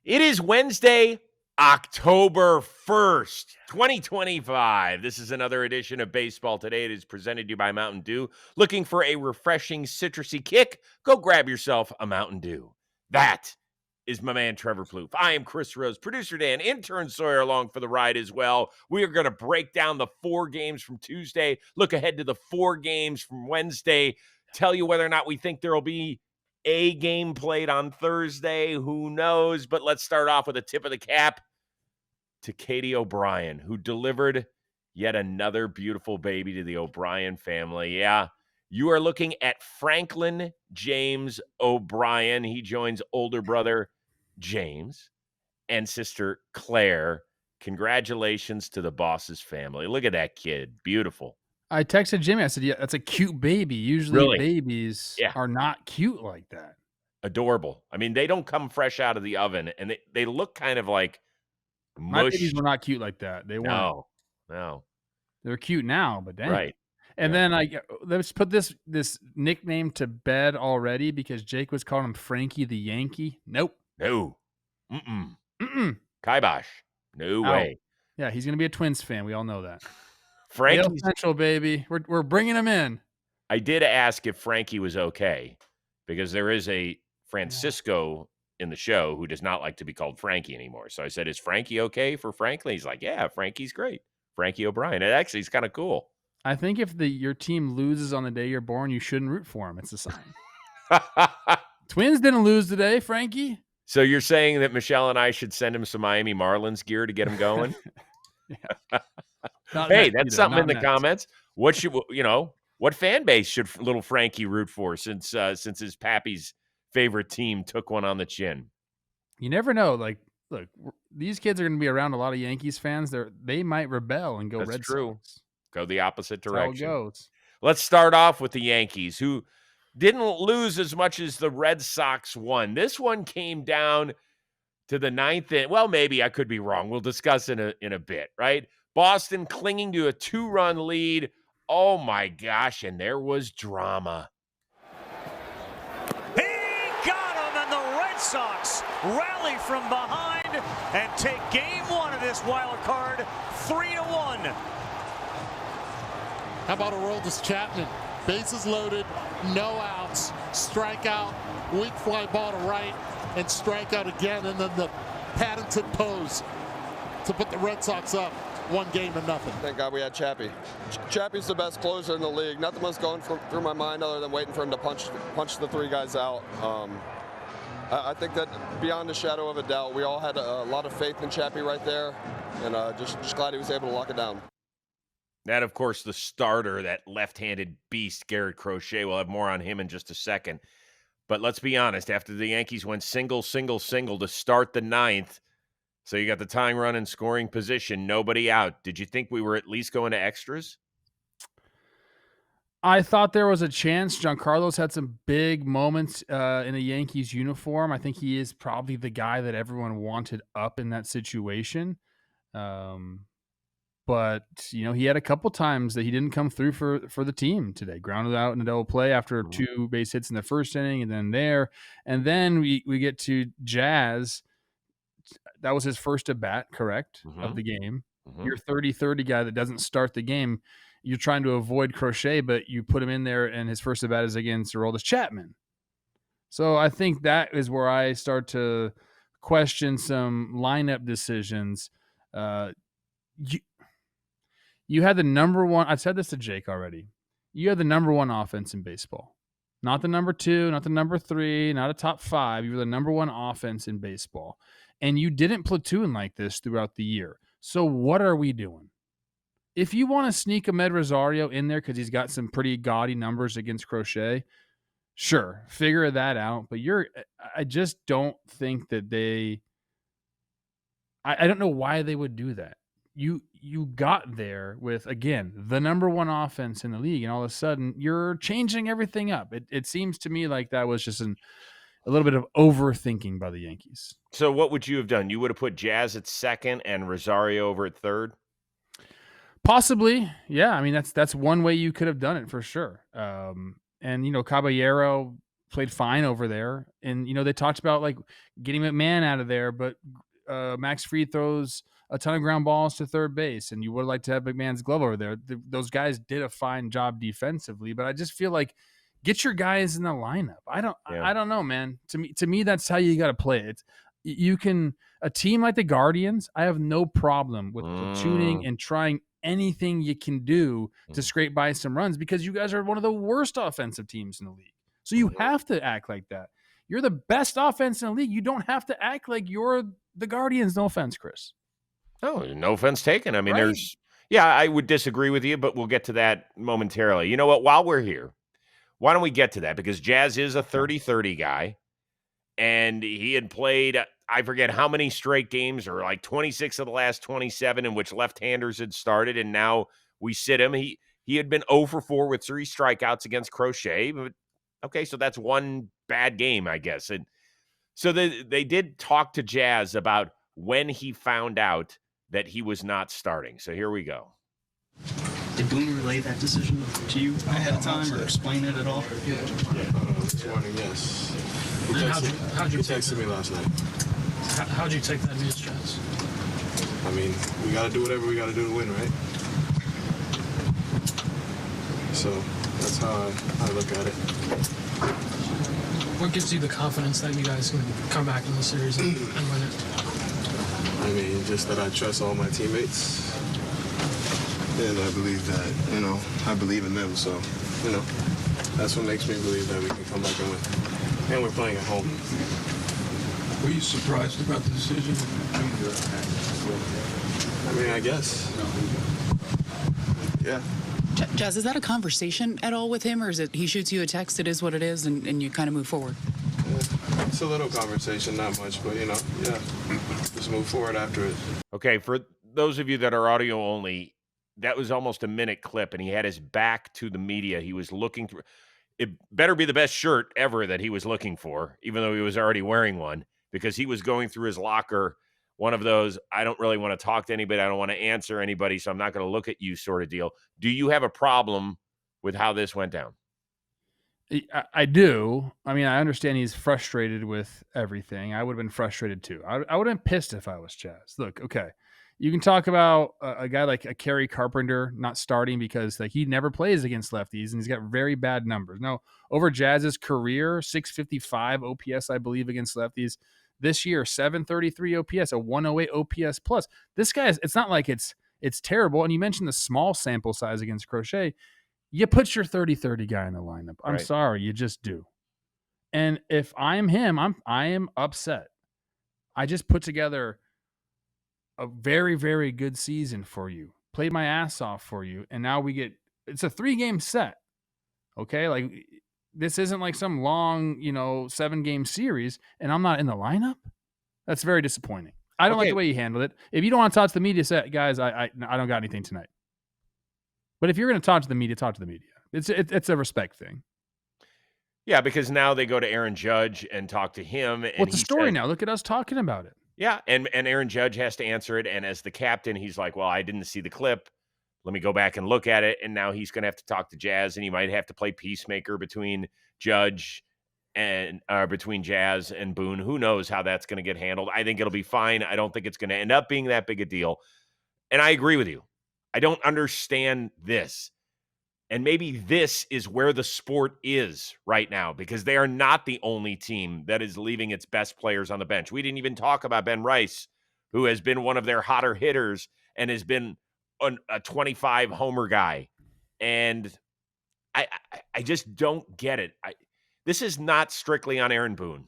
It is Wednesday, October 1st, 2025. This is another edition of Baseball Today. It is presented to you by Mountain Dew. Looking for a refreshing citrusy kick? Go grab yourself a Mountain Dew. That is my man, Trevor Plouffe. I am Chris Rose, producer Dan, intern Sawyer along for the ride as well. We are going to break down the 4 games from Tuesday, look ahead to the 4 games from Wednesday, tell you whether or not we think there will be a game played on Thursday. Who knows? But let's start off with a tip of the cap to Katie O'Brien, who delivered yet another beautiful baby to the O'Brien family. Yeah, you are looking at Franklin James O'Brien. He joins older brother James and sister Claire. Congratulations to the boss's family. Look at that kid. Beautiful. I texted Jimmy. I said, yeah, that's a cute baby. Usually Really? babies Yeah. are not cute like that. Adorable. I mean, they don't come fresh out of the oven, and they look kind of like My babies mushed. were not cute like that. They weren't. No. They're cute now, but dang. Right. And Yeah. then let's put this nickname to bed already because Jake was calling him Frankie the Yankee. Nope. No. Kibosh. No Out. way. Yeah, he's gonna be a Twins fan. We all know that. Frankie Central, baby. We're bringing him in. I did ask if Frankie was okay because there is a Francisco in the show who does not like to be called Frankie anymore. So I said, "Is Frankie okay for Franklin?" He's like, "Yeah, Frankie's great. Frankie O'Brien." It actually is kind of cool. I think if your team loses on the day you're born, you shouldn't root for him. It's a sign. Twins didn't lose today, Frankie. So you're saying that Michelle and I should send him some Miami Marlins gear to get him going? Hey, that's something in the comments. What should what fan base should little Frankie root for since his pappy's favorite team took one on the chin? You never know. Like, look, these kids are going to be around a lot of Yankees fans. They might rebel and go That's Red true. Sox. Go the opposite direction. That's how it goes. Let's start off with the Yankees, who didn't lose as much as the Red Sox won. This one came down to the 9th inning. Well, maybe I could be wrong. We'll discuss in a bit, right? Boston clinging to a 2-run lead. Oh my gosh, and there was drama. He got him, and the Red Sox rally from behind and take game 1 of this wild card 3-1. How about Aroldis Chapman? Bases loaded, no outs, strikeout, weak fly ball to right, and strikeout again, and then the patented pose to put the Red Sox up 1-0. Thank God we had Chappie. Chappie's the best closer in the league. Nothing was going through my mind other than waiting for him to punch the 3 guys out. I think that beyond a shadow of a doubt, we all had a lot of faith in Chappie right there, and just glad he was able to lock it down. That, of course, the starter, that left-handed beast, Garrett Crochet. We'll have more on him in just a second. But let's be honest, after the Yankees went single to start the 9th, so you got the tying run in scoring position, nobody out. Did you think we were at least going to extras? I thought there was a chance. Giancarlo's had some big moments in a Yankees uniform. I think he is probably the guy that everyone wanted up in that situation. But, he had a couple times that he didn't come through for the team today. Grounded out in a double play after 2 base hits in the first inning and then there. And then we get to Jazz. That was his first at bat, correct, of the game. Your 30-30 guy that doesn't start the game, you're trying to avoid Crochet, but you put him in there, and his first at bat is against Aroldis Chapman. So I think that is where I start to question some lineup decisions. You had the number 1. I said this to Jake already. You had the number 1 offense in baseball. Not the number 2, not the number 3, not a top 5. You were the number 1 offense in baseball. And you didn't platoon like this throughout the year. So what are we doing? If you want to sneak Ahmed Rosario in there because he's got some pretty gaudy numbers against Crochet, sure, figure that out. But I just don't think that I don't know why they would do that. You got there with, again, the number 1 offense in the league, and all of a sudden you're changing everything up. It seems to me like that was just a little bit of overthinking by the Yankees. So what would you have done? You would have put Jazz at second and Rosario over at third? Possibly, yeah. I mean, that's one way you could have done it for sure. And Caballero, played fine over there. And, they talked about like getting McMahon out of there, but Max Fried throws a ton of ground balls to third base, and you would like to have McMahon's glove over there. Those guys did a fine job defensively, but I just feel like get your guys in the lineup. I don't know, man. To me, that's how you got to play it. You can, a team like the Guardians, I have no problem with platooning and trying anything you can do to scrape by some runs, because you guys are one of the worst offensive teams in the league. So you have to act like that. You're the best offense in the league. You don't have to act like you're the Guardians. No offense, Chris. No offense taken. I mean, Right. I would disagree with you, but we'll get to that momentarily. You know what? While we're here, why don't we get to that? Because Jazz is a 30-30 guy, and he had played, I forget how many straight games, or like 26 of the last 27 in which left-handers had started, and now we sit him. He had been 0 for 4 with 3 strikeouts against Crochet. But okay, so that's one bad game, I guess. And so they did talk to Jazz about when he found out that he was not starting. So here we go. Did Boone relay that decision to you ahead of time or explain it at all? This morning, yes. He texted me last night. How'd you take that news, Jazz? I mean, we got to do whatever we got to do to win, right? So that's how I look at it. What gives you the confidence that you guys can come back in the series and win it? I mean, just that I trust all my teammates. And I believe that, I believe in them. So, that's what makes me believe that we can come back and win. And we're playing at home. Were you surprised about the decision? I mean, I guess. Yeah. Jazz, is that a conversation at all with him, or is it he shoots you a text, it is what it is, and you kind of move forward? It's a little conversation, not much, but, just move forward after it. Okay, for those of you that are audio only, that was almost a minute clip, and he had his back to the media. He was looking through. It better be the best shirt ever that he was looking for, even though he was already wearing one, because he was going through his locker, one of those, I don't really want to talk to anybody, I don't want to answer anybody, so I'm not going to look at you sort of deal. Do you have a problem with how this went down? I do. I mean, I understand he's frustrated with everything. I would have been frustrated too. I would have been pissed if I was Jazz. Look, okay, you can talk about a guy like a Kerry Carpenter not starting because like he never plays against lefties and he's got very bad numbers. No, over Jazz's career, 655 OPS, I believe, against lefties. This year, 733 OPS, a 108 OPS plus. This guy's, it's not like it's terrible. And you mentioned the small sample size against Crochet. You put your 30-30 guy in the lineup. I'm sorry, you just do. And if I'm him, I am upset. I just put together a very, very good season for you. Played my ass off for you, and now it's a 3-game set. Okay, like this isn't like some long, 7-game series, and I'm not in the lineup. That's very disappointing. I don't like the way you handled it. If you don't want to talk to the media, set guys, I don't got anything tonight. But if you're going to talk to the media, talk to the media. It's a respect thing. Yeah, because now they go to Aaron Judge and talk to him. And it's a story now. Look at us talking about it. Yeah, and Aaron Judge has to answer it. And as the captain, he's like, well, I didn't see the clip. Let me go back and look at it. And now he's going to have to talk to Jazz, and he might have to play peacemaker between Judge and between Jazz and Boone. Who knows how that's going to get handled? I think it'll be fine. I don't think it's going to end up being that big a deal. And I agree with you. I don't understand this. And maybe this is where the sport is right now, because they are not the only team that is leaving its best players on the bench. We didn't even talk about Ben Rice, who has been one of their hotter hitters and has been a 25 homer guy. And I just don't get it. This is not strictly on Aaron Boone.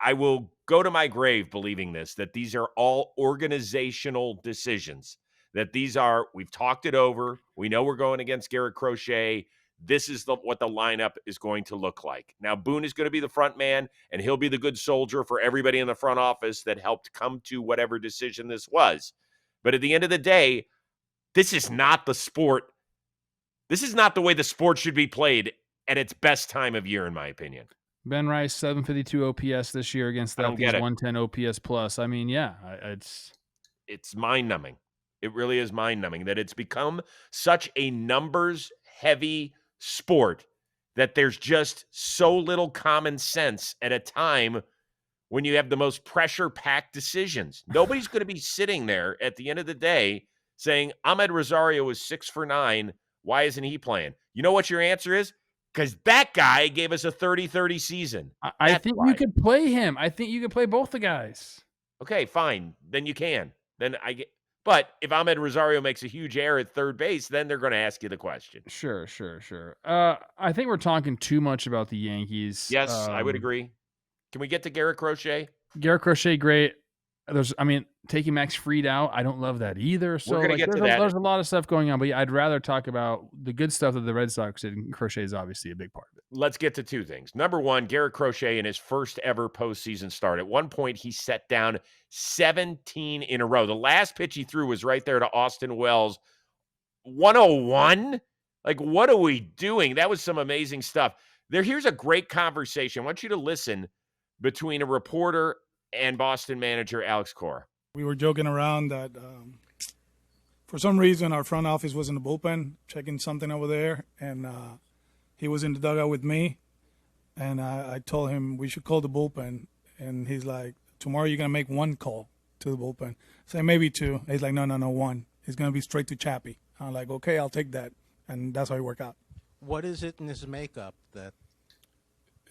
I will go to my grave believing this, that these are all organizational decisions. That we've talked it over. We know we're going against Garrett Crochet. This is what the lineup is going to look like. Now, Boone is going to be the front man, and he'll be the good soldier for everybody in the front office that helped come to whatever decision this was. But at the end of the day, this is not the sport. This is not the way the sport should be played at its best time of year, in my opinion. Ben Rice, 752 OPS this year against lefties, 110 OPS plus. I mean, yeah, it's mind-numbing. It really is mind-numbing that it's become such a numbers-heavy sport that there's just so little common sense at a time when you have the most pressure-packed decisions. Nobody's going to be sitting there at the end of the day saying, Ahmed Rosario was 6 for 9. Why isn't he playing? You know what your answer is? Because that guy gave us a 30-30 season. I think you could play him. I think you could play both the guys. Okay, fine. Then you can. But if Ahmed Rosario makes a huge error at third base, then they're going to ask you the question. Sure. I think we're talking too much about the Yankees. Yes, I would agree. Can we get to Garrett Crochet? Garrett Crochet, great. Taking Max Fried out, I don't love that either. So we're going to get to that. There's a lot of stuff going on, but yeah, I'd rather talk about the good stuff that the Red Sox did, and Crochet is obviously a big part of it. Let's get to two things. Number one, Garrett Crochet in his first ever postseason start. At one point, he set down 17 in a row. The last pitch he threw was right there to Austin Wells. 101? Like, what are we doing? That was some amazing stuff. Here's a great conversation. I want you to listen between a reporter and Boston manager Alex Cora. We were joking around that for some reason our front office was in the bullpen checking something over there, and he was in the dugout with me, and I told him we should call the bullpen, and he's like, tomorrow you're going to make one call to the bullpen. I say maybe two. He's like, no, one. He's going to be straight to Chappie. I'm like, okay, I'll take that, and that's how it worked out. What is it in his makeup that?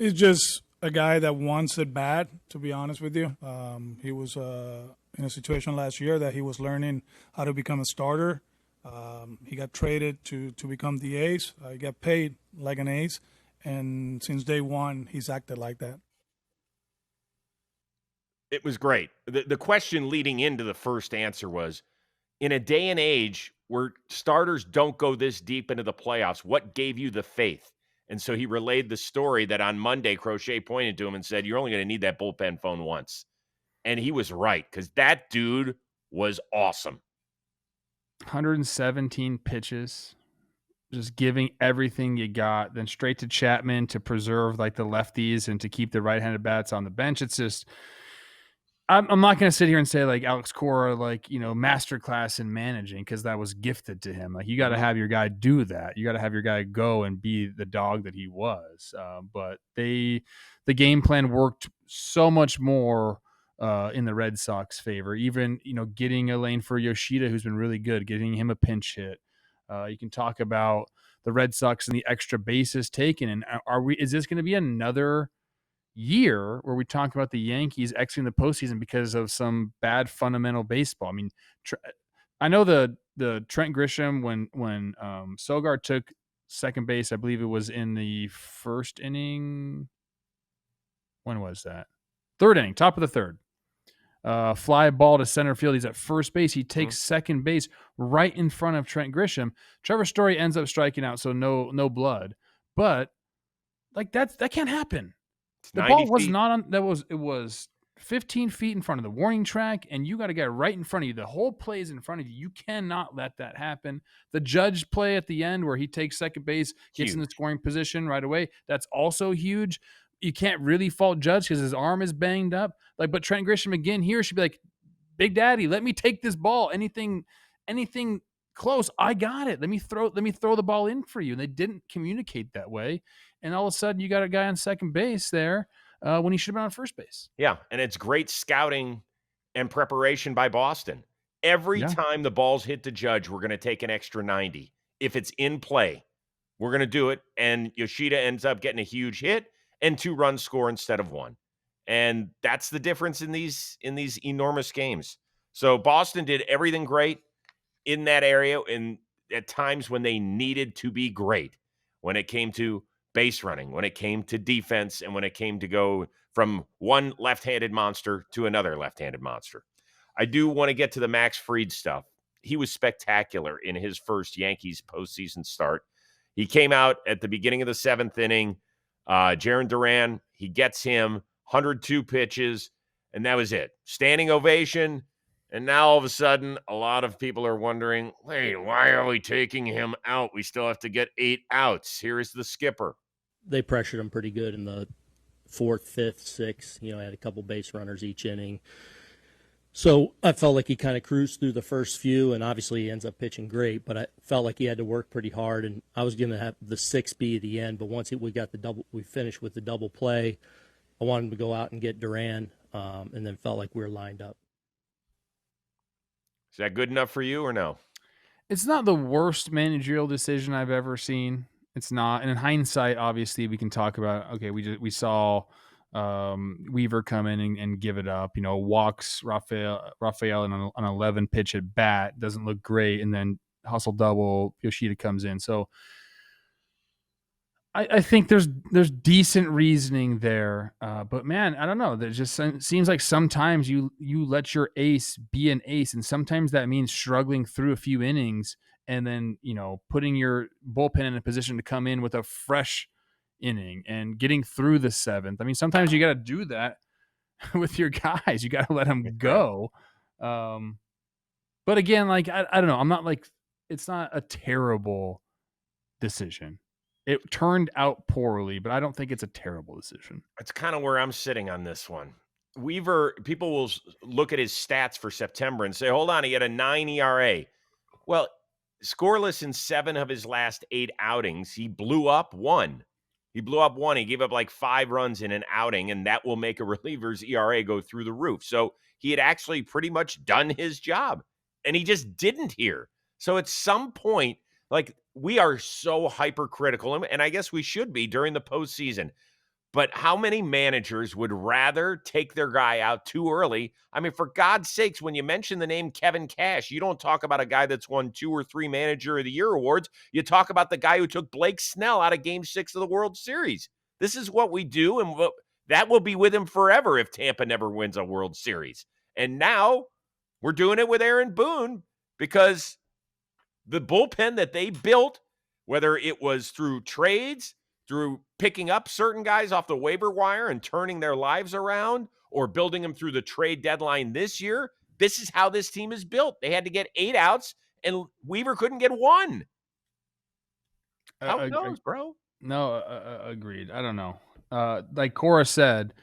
It's just a guy that wants it bad, to be honest with you. He was in a situation last year that he was learning how to become a starter. He got traded to become the ace. He got paid like an ace, and since day one, he's acted like that. It was great. The question leading into the first answer was, in a day and age where starters don't go this deep into the playoffs, what gave you the faith? And so he relayed the story that on Monday, Crochet pointed to him and said, you're only going to need that bullpen phone once. And he was right, because that dude was awesome. 117 pitches, just giving everything you got, then straight to Chapman to preserve like the lefties and to keep the right-handed bats on the bench. It's just, I'm not going to sit here and say like Alex Cora, like, masterclass in managing, because that was gifted to him. Like, you got to have your guy do that. You got to have your guy go and be the dog that he was. But the game plan worked so much more in the Red Sox favor. Even, getting a lane for Yoshida, who's been really good, getting him a pinch hit. You can talk about the Red Sox and the extra bases taken. And is this going to be another year where we talk about the Yankees exiting the postseason because of some bad fundamental baseball? I mean, I know the Trent Grisham, when Sogard took second base, I believe it was in the first inning. When was that? Third inning, top of the third. Fly ball to center field. He's at first base. He takes second base right in front of Trent Grisham. Trevor Story ends up striking out, so no blood. But like that can't happen. The ball was not on. It was 15 feet in front of the warning track, and you got a guy right in front of you. The whole play is in front of you. You cannot let that happen. The Judge play at the end where he takes second base, gets in the scoring position right away. That's also huge. You can't really fault Judge because his arm is banged up. But Trent Grisham again here should be like, Big Daddy, let me take this ball. Anything close, I got it. Let me throw the ball in for you. And they didn't communicate that way. And all of a sudden, you got a guy on second base there when he should have been on first base. Yeah, and it's great scouting and preparation by Boston. Every time the balls hit the Judge, we're going to take an extra 90. If it's in play, we're going to do it. And Yoshida ends up getting a huge hit and 2-run score instead of 1. And that's the difference in these enormous games. So Boston did everything great in that area, and at times when they needed to be great, when it came to base running, when it came to defense, and when it came to go from one left-handed monster to another left-handed monster. I do want to get to the Max Fried stuff. He was spectacular in his first Yankees postseason start. He came out at the beginning of the 7th inning. Jarren Duran, he gets him 102 pitches, and that was it. Standing ovation. And now all of a sudden, a lot of people are wondering, hey, why are we taking him out? We still have to get 8 outs. Here is the skipper. They pressured him pretty good in the 4th, 5th, 6th. Had a couple base runners each inning. So I felt like he kind of cruised through the first few, and obviously he ends up pitching great. But I felt like he had to work pretty hard, and I was going to have the 6B at the end. But once we finished with the double play, I wanted him to go out and get Duran, and then felt like we were lined up. Is that good enough for you or no? It's not the worst managerial decision I've ever seen. It's not. And in hindsight, obviously, we can talk about, okay, we saw Weaver come in and give it up. Walks Rafael on an 11 pitch at bat, doesn't look great, and then hustle double, Yoshida comes in. So I think there's decent reasoning there, but man, I don't know. There just seems like sometimes you let your ace be an ace, and sometimes that means struggling through a few innings, and then putting your bullpen in a position to come in with a fresh inning and getting through the seventh. I mean, sometimes you got to do that with your guys. You got to let them go. But again, like I don't know. I'm not like, it's not a terrible decision. It turned out poorly, but I don't think it's a terrible decision. That's kind of where I'm sitting on this one. Weaver, people will look at his stats for September and say, hold on, he had a 9 ERA. Well, scoreless in 7 of his last 8 outings. He blew up 1. He gave up like 5 runs in an outing, and that will make a reliever's ERA go through the roof. So he had actually pretty much done his job, and he just didn't here. So at some point, like, we are so hypercritical, and I guess we should be during the postseason. But how many managers would rather take their guy out too early? I mean, for God's sakes, when you mention the name Kevin Cash, you don't talk about a guy that's won 2 or 3 Manager of the Year awards. You talk about the guy who took Blake Snell out of Game 6 of the World Series. This is what we do, and that will be with him forever if Tampa never wins a World Series. And now we're doing it with Aaron Boone because the bullpen that they built, whether it was through trades, through picking up certain guys off the waiver wire and turning their lives around, or building them through the trade deadline this year, this is how this team is built. They had to get 8 outs, and Weaver couldn't get 1. How it goes, bro? No, agreed. I don't know. Like Cora said,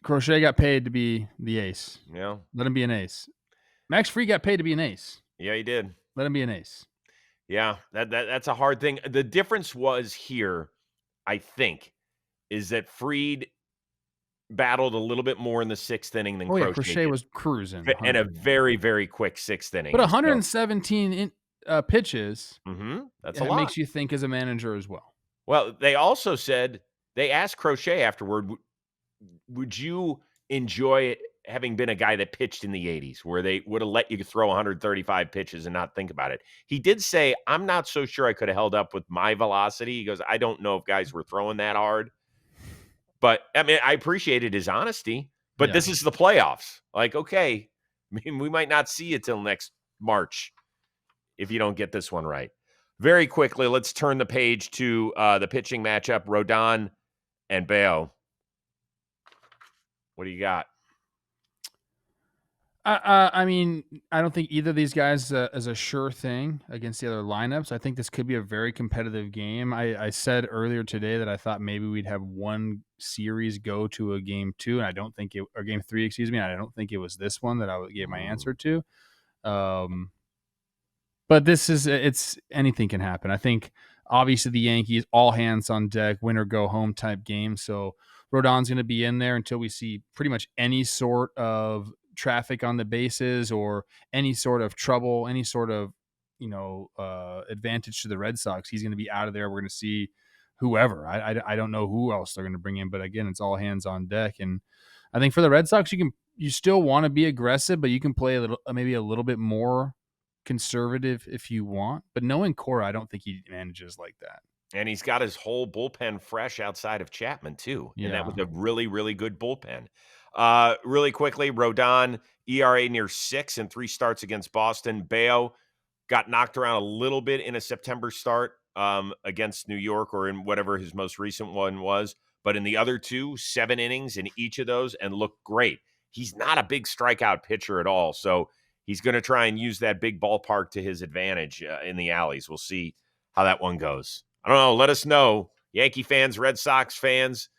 Crochet got paid to be the ace. Yeah. Let him be an ace. Max Fried got paid to be an ace. Yeah, he did. Let him be an ace. Yeah, that's a hard thing. The difference was here, I think, is that Fried battled a little bit more in the 6th inning than Crochet. Crochet was cruising. And a very, very quick 6th inning. But 117 pitches, that's a lot. Makes you think as a manager as well. Well, they also said, they asked Crochet afterward, would you enjoy it having been a guy that pitched in the 80s where they would have let you throw 135 pitches and not think about it? He did say, I'm not so sure I could have held up with my velocity. He goes, I don't know if guys were throwing that hard. But, I mean, I appreciated his honesty. But This is the playoffs. Like, okay, I mean, we might not see you till next March if you don't get this one right. Very quickly, let's turn the page to the pitching matchup, Rodon and Bello. What do you got? I mean, I don't think either of these guys is a sure thing against the other lineups. I think this could be a very competitive game. I said earlier today that I thought maybe we'd have one series go to a game 2, and I don't think or game 3, excuse me. And I don't think it was this one that I gave my answer to. But it's anything can happen. I think obviously the Yankees, all hands on deck, win or go home type game. So Rodon's going to be in there until we see pretty much any sort of traffic on the bases or any sort of trouble, any sort of, advantage to the Red Sox. He's going to be out of there. We're going to see whoever. I don't know who else they're going to bring in, but again, it's all hands on deck. And I think for the Red Sox, you still want to be aggressive, but you can play maybe a little bit more conservative if you want. But knowing Cora, I don't think he manages like that. And he's got his whole bullpen fresh outside of Chapman, too. Yeah. And that was a really, really good bullpen. Really quickly, Rodon, ERA near 6 in 3 starts against Boston. Bello got knocked around a little bit in a September start against New York, or in whatever his most recent one was. But in the other 2, 7 innings in each of those and looked great. He's not a big strikeout pitcher at all. So he's going to try and use that big ballpark to his advantage in the alleys. We'll see how that one goes. I don't know. Let us know. Yankee fans, Red Sox fans,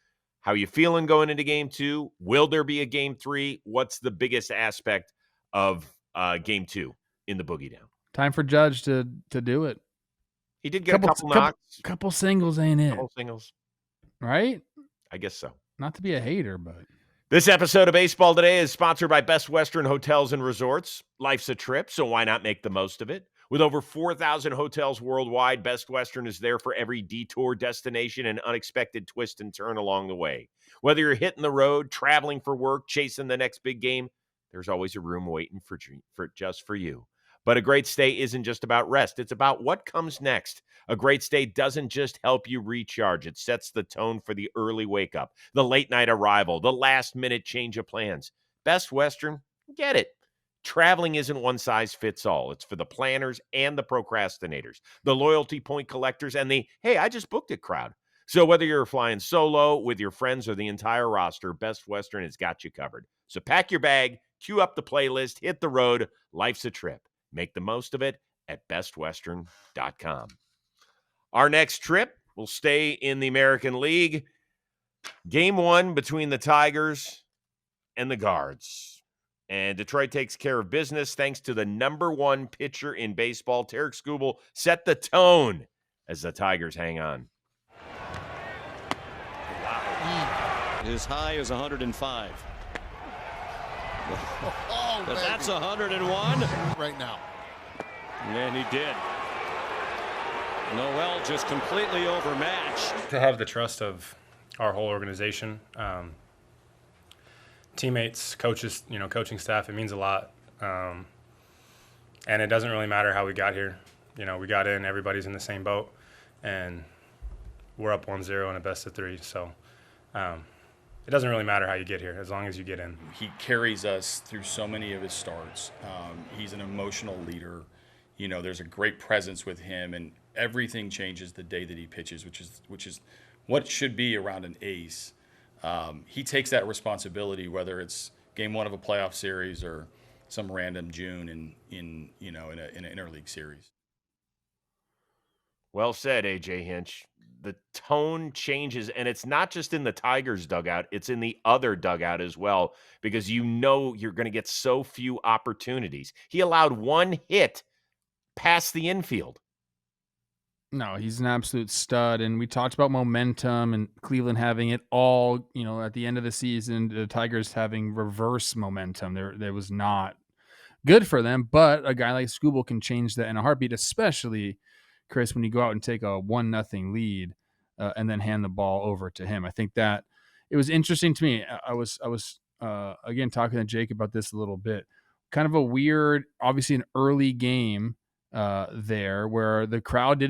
How you feeling going into game 2? Will there be a game 3? What's the biggest aspect of game 2 in the Boogie Down? Time for Judge to do it. He did get a couple knocks. Couple singles ain't it. Couple singles. Right? I guess so. Not to be a hater, but. This episode of Baseball Today is sponsored by Best Western Hotels and Resorts. Life's a trip, so why not make the most of it? With over 4,000 hotels worldwide, Best Western is there for every detour, destination, and unexpected twist and turn along the way. Whether you're hitting the road, traveling for work, chasing the next big game, there's always a room waiting for just for you. But a great stay isn't just about rest. It's about what comes next. A great stay doesn't just help you recharge. It sets the tone for the early wake up, the late night arrival, the last minute change of plans. Best Western, get it. Traveling isn't one size fits all. It's for the planners and the procrastinators, the loyalty point collectors, and the, hey, I just booked it crowd. So whether you're flying solo, with your friends, or the entire roster, Best Western has got you covered. So pack your bag, cue up the playlist, hit the road. Life's a trip. Make the most of it at bestwestern.com. Our next trip will stay in the American League. Game 1 between the Tigers and the Guards. And Detroit takes care of business thanks to the number 1 pitcher in baseball. Tarek Skubal set the tone as the Tigers hang on. Wow. As high as 105. But that's 101 right now. And he did. Noel just completely overmatched. To have the trust of our whole organization, teammates, coaches, coaching staff, it means a lot. And it doesn't really matter how we got here. We got in, everybody's in the same boat, and we're up 1-0 in a best of 3. So it doesn't really matter how you get here, as long as you get in. He carries us through so many of his starts. He's an emotional leader. There's a great presence with him, and everything changes the day that he pitches, which is what should be around an ace. He takes that responsibility, whether it's game 1 of a playoff series or some random June in an interleague series. Well said, AJ Hinch. The tone changes, and it's not just in the Tigers dugout, it's in the other dugout as well, because you're going to get so few opportunities. He allowed 1 hit past the infield. No, he's an absolute stud, and we talked about momentum and Cleveland having it all, at the end of the season, the Tigers having reverse momentum. There was not good for them, but a guy like Skubal can change that in a heartbeat, especially, Chris, when you go out and take a 1-0 lead and then hand the ball over to him. I think that it was interesting to me. I was again talking to Jake about this a little bit. Kind of a weird, obviously an early game there where the crowd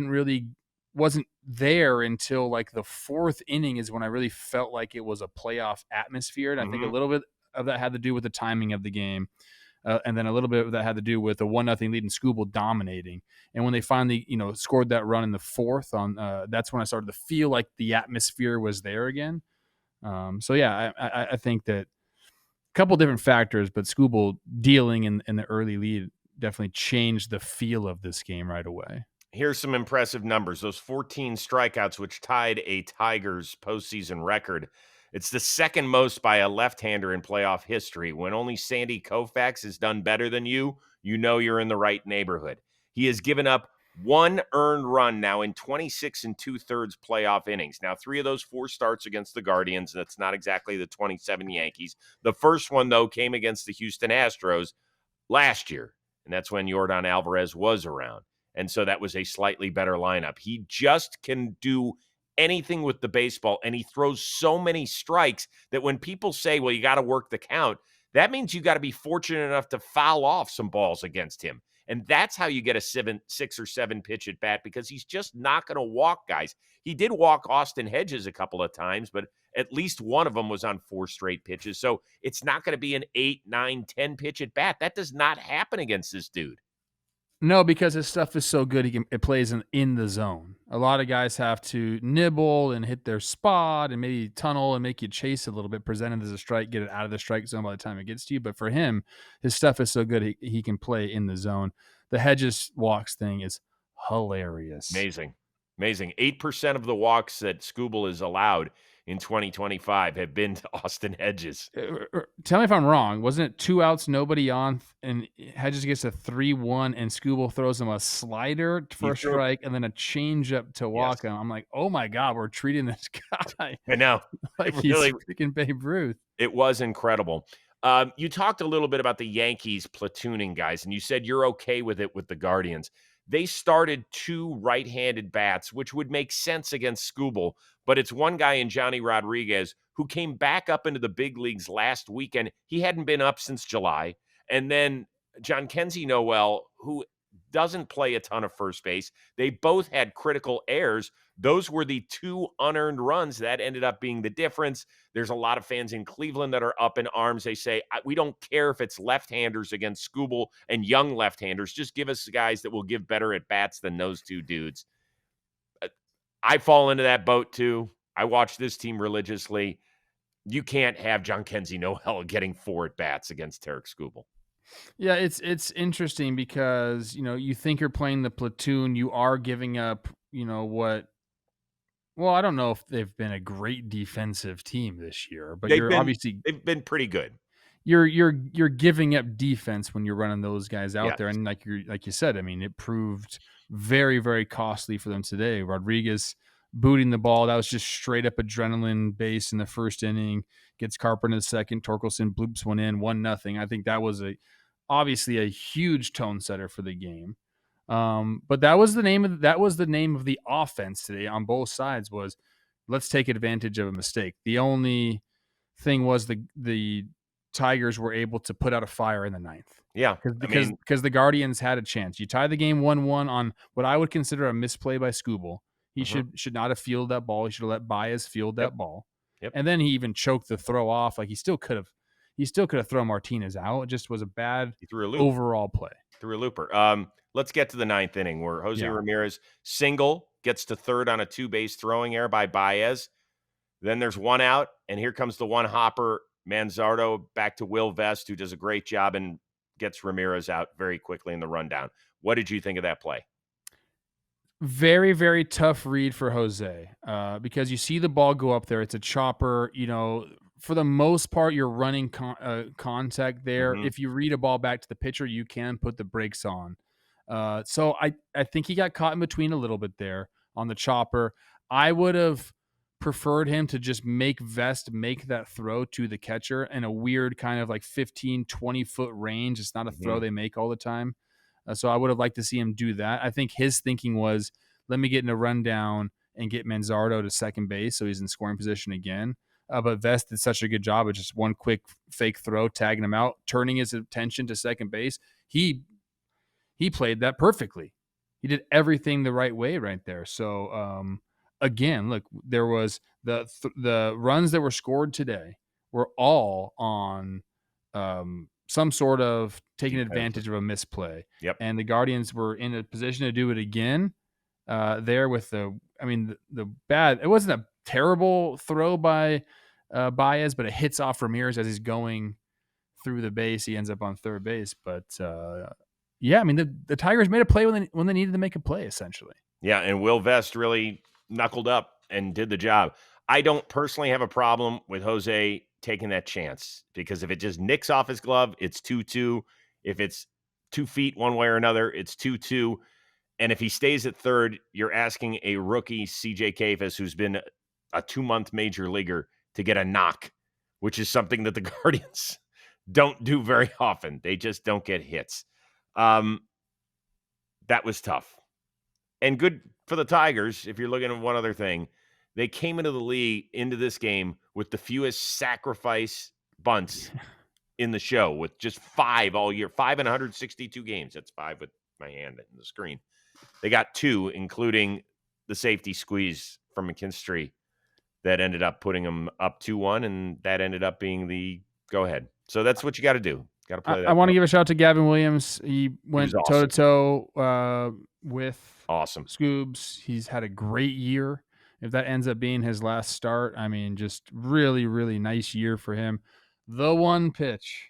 wasn't there until like the 4th inning is when I really felt like it was a playoff atmosphere. And I think a little bit of that had to do with the timing of the game. And then a little bit of that had to do with the 1-0 lead and Skubal dominating. And when they finally, scored that run in the 4th, that's when I started to feel like the atmosphere was there again. So yeah, I think that a couple different factors, but Skubal dealing in the early lead definitely changed the feel of this game right away. Here's some impressive numbers. Those 14 strikeouts, which tied a Tigers postseason record. It's the second most by a left-hander in playoff history. When only Sandy Koufax has done better than you you're in the right neighborhood. He has given up 1 earned run now in 26 2/3 playoff innings. Now, 3 of those 4 starts against the Guardians. That's not exactly the 27 Yankees. The first one, though, came against the Houston Astros last year, and that's when Yordan Alvarez was around. And so that was a slightly better lineup. He just can do anything with the baseball, and he throws so many strikes that when people say, well, you got to work the count, that means you got to be fortunate enough to foul off some balls against him. And that's how you get a 6 or 7 pitch at bat, because he's just not going to walk guys. He did walk Austin Hedges a couple of times, but at least one of them was on 4 straight pitches. So it's not going to be an 8, 9, 10 pitch at bat. That does not happen against this dude. No, because his stuff is so good, it plays in the zone. A lot of guys have to nibble and hit their spot and maybe tunnel and make you chase a little bit, present it as a strike, get it out of the strike zone by the time it gets to you. But for him, his stuff is so good, he can play in the zone. The Hedges walks thing is hilarious. Amazing. 8% of the walks that Skubal is allowed in 2025 have been to Austin Hedges. Tell me if I'm wrong. Wasn't it 2 outs, nobody on, and Hedges gets a 3-1, and Skubal throws him a slider for a strike and then a changeup to walk him. I'm like, oh my God, we're treating this guy I know. like he's freaking Babe Ruth. It was incredible. You talked a little bit about the Yankees platooning guys, and you said you're okay with it with the Guardians. They started 2 right-handed bats, which would make sense against Skubal, but it's one guy in Johnny Rodriguez who came back up into the big leagues last weekend. He hadn't been up since July. And then John Kenzie Noel, who doesn't play a ton of first base. They both had critical errors. Those were the 2 unearned runs that ended up being the difference. There's a lot of fans in Cleveland that are up in arms. They say, we don't care if it's left-handers against Skubal and young left-handers. Just give us guys that will give better at bats than those 2 dudes. I fall into that boat too. I watch this team religiously. You can't have John Kenzie Noel getting 4 at bats against Tarik Skubal. Yeah, it's interesting because, you think you're playing the platoon, you are giving up, what. Well, I don't know if they've been a great defensive team this year, but they've been pretty good. You're giving up defense when you're running those guys out there, Yes. and like you said, I mean, it proved very, very costly for them today. Rodriguez booting the ball, that was just straight up adrenaline base in the first inning. Gets Carpenter in the second. Torkelson bloops one in, 1-0. I think that was obviously a huge tone setter for the game. But that was the name of the offense today on both sides was let's take advantage of a mistake. The only thing was the Tigers were able to put out a fire in the 9th. Yeah. Because the Guardians had a chance. You tie the game 1-1 on what I would consider a misplay by Skubal. He should not have fielded that ball. He should have let Baez field that ball. Yep. And then he even choked the throw off. Like he still could have thrown Martinez out. It just was a bad overall play. Threw a looper. Let's get to the 9th inning where Jose Ramirez single gets to third on a 2-base throwing error by Baez. Then there's 1 out, and here comes the 1-hopper. Manzardo back to Will Vest, who does a great job and gets Ramirez out very quickly in the rundown. What did you think of that play? Very, very tough read for Jose because you see the ball go up there. It's a chopper. For the most part, you're running contact there. Mhm. If you read a ball back to the pitcher, you can put the brakes on. So I think he got caught in between a little bit there on the chopper. I would have preferred him to just make Vest make that throw to the catcher in a weird kind of like 15, 20-foot range. It's not a throw they make all the time. So I would have liked to see him do that. I think his thinking was, let me get in a rundown and get Manzardo to second base so he's in scoring position again. But Vest did such a good job of just one quick fake throw, tagging him out, turning his attention to second base. He played that perfectly. He did everything the right way right there. So, again, look, there was the runs that were scored today were all on some sort of taking advantage of a misplay. Yep. And the Guardians were in a position to do it again there with the bad. It wasn't a terrible throw by Baez, but it hits off Ramirez as he's going through the base. He ends up on third base. But, the Tigers made a play when they needed to make a play, essentially. Yeah, and Will Vest really knuckled up and did the job. I don't personally have a problem with Jose taking that chance because if it just nicks off his glove, it's 2-2. If it's 2 feet one way or another, it's 2-2. And if he stays at third, you're asking a rookie, CJ Kayfus, who's been a 2-month major leaguer, to get a knock, which is something that the Guardians don't do very often. They just don't get hits. That was tough. And good for the Tigers, if you're looking at one other thing. They came into this game with the fewest sacrifice bunts in the show, with just 5 all year. 5 in 162 games. That's 5 with my hand in the screen. They got 2, including the safety squeeze from McKinstry that ended up putting them up 2-1, and that ended up being the go-ahead. So that's what you got to do. Got to play that. I want to give a shout out to Gavin Williams. He went toe-to-toe with Scoobs. He's had a great year. If that ends up being his last start, I mean, just really, really nice year for him. The one pitch.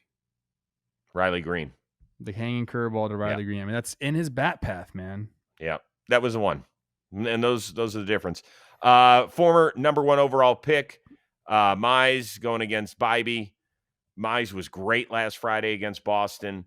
Riley Green. The hanging curveball to Riley Green. I mean, that's in his bat path, man. Yeah, that was the one. And those are the difference. Former number 1 overall pick, Mize going against Bybee. Mize was great last Friday against Boston.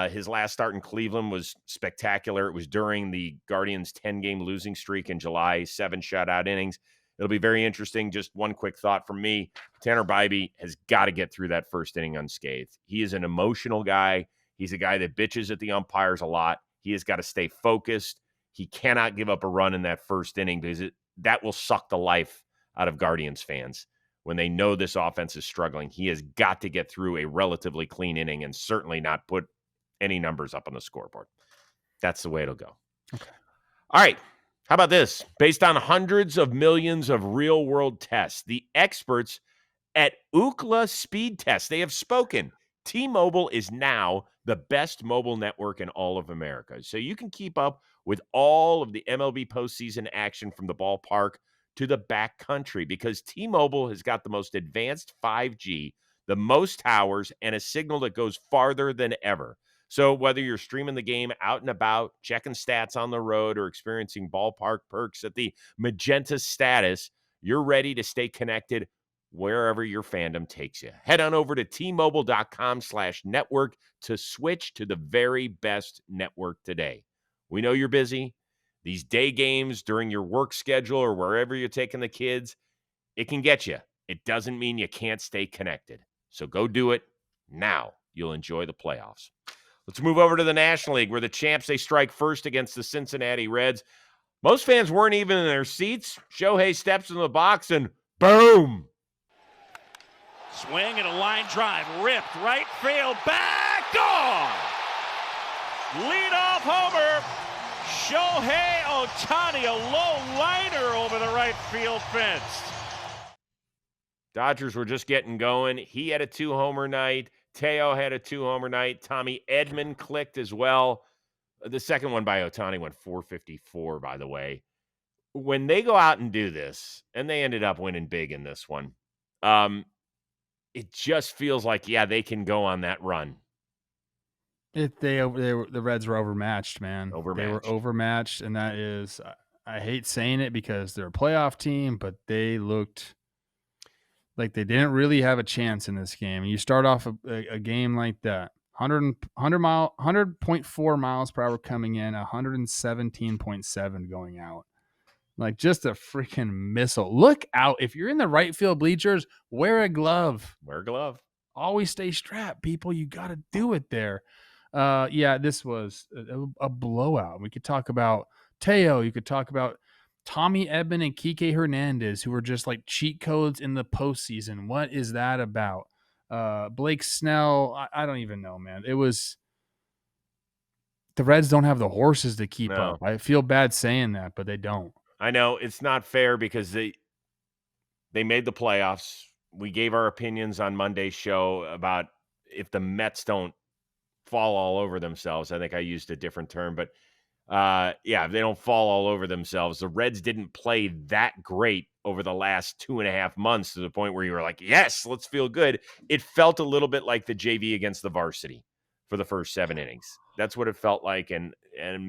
His last start in Cleveland was spectacular. It was during the Guardians' 10-game losing streak in July, 7 shutout innings. It'll be very interesting. Just one quick thought from me. Tanner Bybee has got to get through that first inning unscathed. He is an emotional guy. He's a guy that bitches at the umpires a lot. He has got to stay focused. He cannot give up a run in that first inning because that will suck the life out of Guardians fans. When they know this offense is struggling, he has got to get through a relatively clean inning and certainly not put any numbers up on the scoreboard. That's the way it'll go. Okay. All right. How about this? Based on hundreds of millions of real-world tests, the experts at Ookla Speed Test, they have spoken. T-Mobile is now the best mobile network in all of America. So you can keep up with all of the MLB postseason action from the ballpark to the backcountry because T-Mobile has got the most advanced 5G, the most towers, and a signal that goes farther than ever. So whether you're streaming the game out and about, checking stats on the road, or experiencing ballpark perks at the Magenta Status, you're ready to stay connected wherever your fandom takes you. Head on over to T-Mobile.com/network to switch to the very best network today. We know you're busy. These day games during your work schedule or wherever you're taking the kids, it can get you. It doesn't mean you can't stay connected. So go do it now. You'll enjoy the playoffs. Let's move over to the National League where the champs, they strike first against the Cincinnati Reds. Most fans weren't even in their seats. Shohei steps in the box and boom. Swing and a line drive, ripped, right field, back, gone! Leadoff homer, Shohei Ohtani, a low liner over the right field fence. Dodgers were just getting going. He had a 2-homer night. Teo had a 2-homer night. Tommy Edman clicked as well. The second one by Ohtani went 454, by the way. When they go out and do this, and they ended up winning big in this one, it just feels like, yeah, they can go on that run. The Reds were overmatched, man. Overmatched. They were overmatched, and that is, I hate saying it because they're a playoff team, but they looked like they didn't really have a chance in this game. You start off a game like that, 100.4 miles per hour coming in, 117.7 going out. Like just a freaking missile. Look out. If you're in the right field bleachers, wear a glove. Wear a glove. Always stay strapped, people. You got to do it there. Yeah, this was a blowout. We could talk about Teo. You could talk about Tommy Edman and Kike Hernandez, who were just like cheat codes in the postseason. What is that about? Blake Snell, I don't even know, man. It was the Reds don't have the horses to keep up. I feel bad saying that, but they don't. I know it's not fair because they made the playoffs. We gave our opinions on Monday's show about if the Mets don't fall all over themselves. I think I used a different term, but if they don't fall all over themselves. The Reds didn't play that great over the last 2.5 months to the point where you were like, yes, let's feel good. It felt a little bit like the JV against the varsity for the first 7 innings. That's what it felt like, and